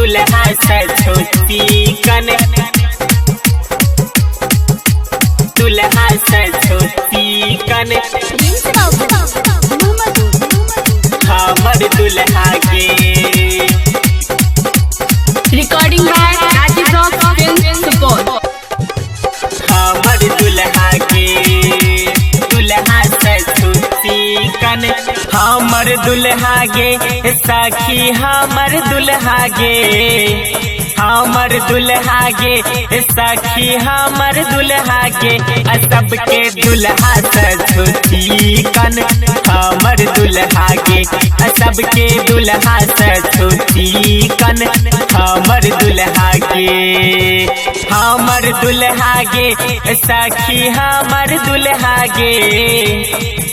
दुल्हा से छोटी कन दुल्हा से छोटी कन हमर दुल्हा के recording by Rajiv rock film Supaul. हमर दुल्हा के दुल्हा से छोटी कन हमर दुल्हा गे सखी हमर दुल्हा गे हमर दुल्हा गे सखी हमर दुल्हा गे सबके दुल्हा से छोटी कन हमर दुल्हा गे सबके दुल्हा से छोटी कन हमर दुल्हा गे हमर दुल्हा गे सखी हमर दुल्हा गे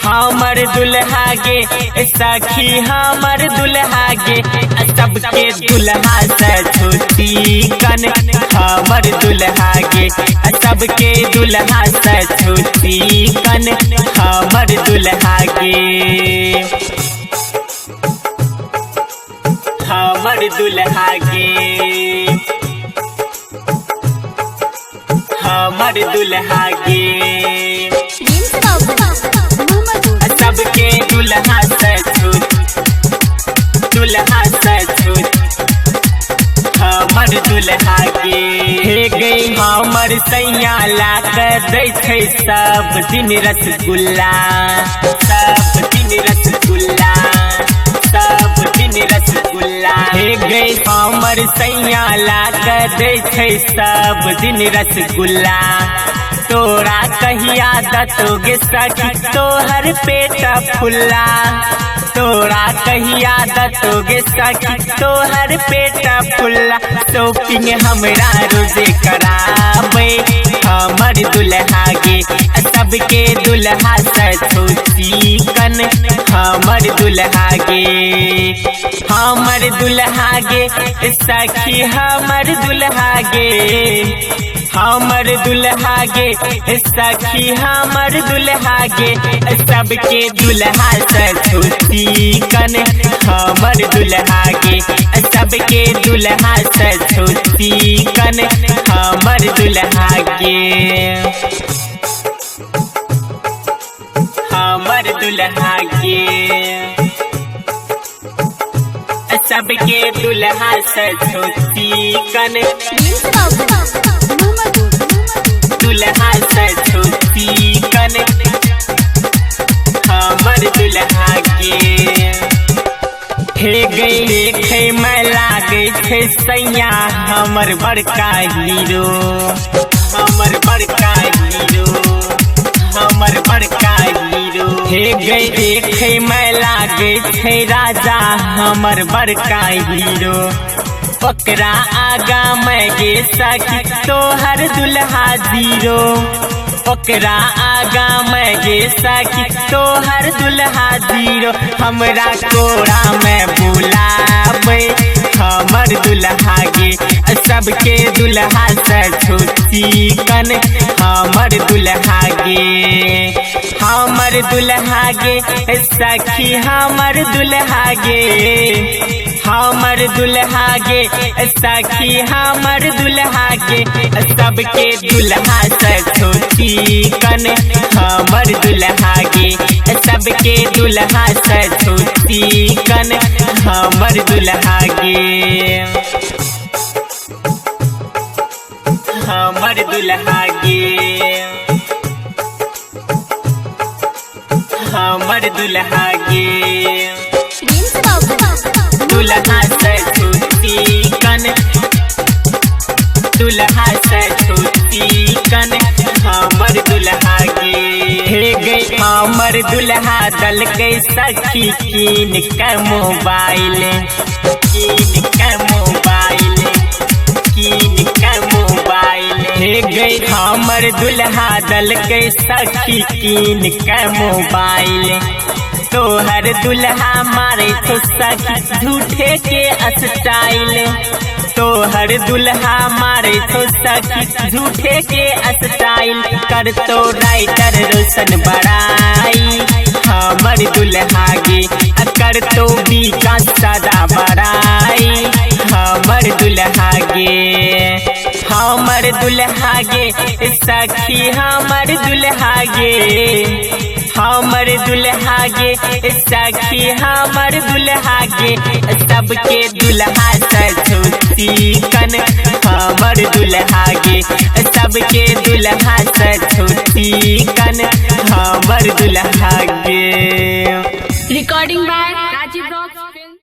हमर दुल्हा गे सखी हमर दुल्हा गे सबके दुल्हा से छोटी कन हमर दुल्हा गे सबके दुल्हा से छोटी कन हमर दुल्हा गे हमर दुल्हा गे हमर दुल्हा गे सबके दुल्हा से दुल्हा से हमर दुल्हा गे हे गई हमर सैया ला कर दै छै सब दिन रसगुल्ला सब दिन रसगुल्ला सब दिन रसगुल्ला हे गई हमर सैया ला कर दै छै सब दिन रसगुल्ला तोरा कहिया दतोगे सखी तोहर पेट फुल्ला तोरा कहिया दतोगे सखी तोहर पेट फुल्ला शॉपिंग हमरा रोजे कराबे हमर दुल्हा गे सबके दुल्हा से छोटी कन हमर दुल्हा गे हमर दुल्हा गे सखी हमर दुल्हा गे हमर दुल्हा गे सखी हमर दुल्हा गे सबके दुल्हा से छोटी कन हमर दुल्हा गे सबके दुल्हा से छोटी कन हमर दुल्हा गे हमर दुल्हा गे सबके दुल्हा से छोटी कन दुल्हा से छोटी कन हमर दुल्हा गे हे गई देखे मैं लागे छै सैया हमर बड़का हीरो हमर बड़का हीरो हमर बड़का हीरो हे गई देखे मैं लागे छै राजा हमर बड़का हीरो ओकरा आगा मैं गे सखी तोहर दुल्हा जीरो ओकरा आगा मैं गे सखी तोहर दुल्हा जीरो हमरा कोरा में बुलावे हमर दुल्हा गे सबके दुल्हा से छोटी कन हमर दुल्हा गे हमर दुल्हा गे सखी हमर दुल्हा गे हमर दुल्हा गे सखी हमर दुल्हा गे सबके दुल्हा से छोटी कन हमर दुल्हा गे सबके दुल्हा से छोटी कन हमर दुल्हा गे हमर दुल्हा गे हमर दुल्हा गे दुल्हा से छोटी कन दुल्हा से छोटी कन हमर दुल्हा गे हे गई हमर दुल्हा दल के सखी कीन के मोबाइल कीन के मोबाइल कीन के मोबाइल हे गई हमर दुल्हा दल के सखी कीन के मोबाइल तोहर दुल्हा मारे तो सखी झूठे के स्टाइल तोहर दुल्हा मारे तो सखी झूठे के स्टाइल कर तो राइटर रोशन बड़ाई हमर दुल्हा गे कर तो भी का सदा बड़ाई हमर दुल्हा दुल्हा गे सखी हमर दुल्हा गे हमर दुल्हा गे सखी हमर दुल्हा गे सबके दुल्हा सछुती कन हमर दुल्हा गे सबके दुल्हा सछुती कन हमर दुल्हा गे। Recording by